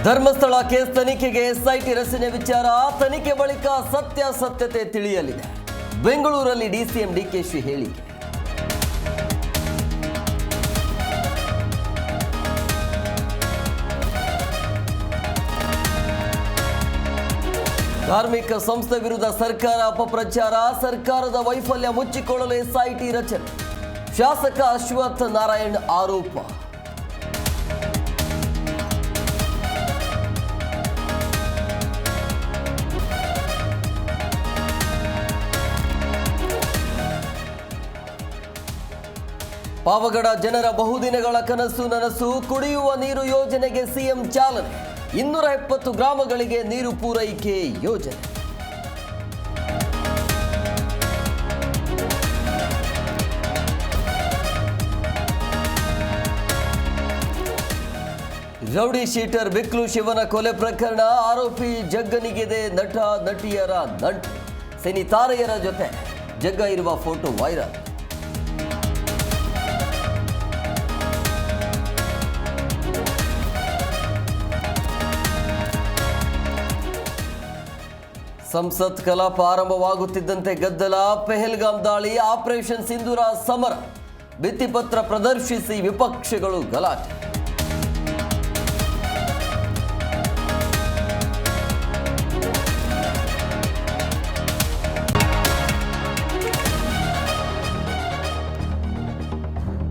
Dharmasthala case ತನಿಖೆಗೆ SIT ರಚನೆ ವಿಚಾರ ತನಿಖೆ ಬಳಿಕ ಸತ್ಯಾಸತ್ಯತೆ ತಿಳಿಯಲಿದೆ. ಬೆಂಗಳೂರಲ್ಲಿ ಡಿಸಿಎಂ ಡಿಕೆಶಿ ಹೇಳಿಕೆ. ಧಾರ್ಮಿಕ ಸಂಸ್ಥೆ ವಿರುದ್ಧ ಸರ್ಕಾರ ಅಪಪ್ರಚಾರ, ಸರ್ಕಾರದ ವೈಫಲ್ಯ ಮುಚ್ಚಿಕೊಳ್ಳಲು ಎಸ್ಐಟಿ ರಚನೆ, ಶಾಸಕ ಅಶ್ವಥ್ ನಾರಾಯಣ್ ಆರೋಪ. ಪಾವಗಡ ಜನರ ಬಹುದಿನಗಳ ಕನಸು ನನಸು, ಕುಡಿಯುವ ನೀರು ಯೋಜನೆಗೆ ಸಿಎಂ ಚಾಲನೆ, 270 ಗ್ರಾಮಗಳಿಗೆ ನೀರು ಪೂರೈಕೆ ಯೋಜನೆ. ರೌಡಿ ಶೀಟರ್ ಬಿಕ್ಲು ಶಿವನ ಕೊಲೆ ಪ್ರಕರಣ, ಆರೋಪಿ ಜಗ್ಗನಿಗಿದೆ ನಟ ನಟಿಯರ ನಂಟು, ಸಿನಿ ತಾರೆಯರ ಜೊತೆ ಜಗ್ಗ ಇರುವ ಫೋಟೋ ವೈರಲ್. ಸಂಸತ್ ಕಲಾಪ ಆರಂಭವಾಗುತ್ತಿದ್ದಂತೆ ಗದ್ದಲ, ಪೆಹಲ್ಗಾಮ್ ದಾಳಿ, ಆಪರೇಷನ್ ಸಿಂಧೂರ ಸಮರ, ಭಿತ್ತಿಪತ್ರ ಪ್ರದರ್ಶಿಸಿ ವಿಪಕ್ಷಗಳು ಗಲಾಟೆ.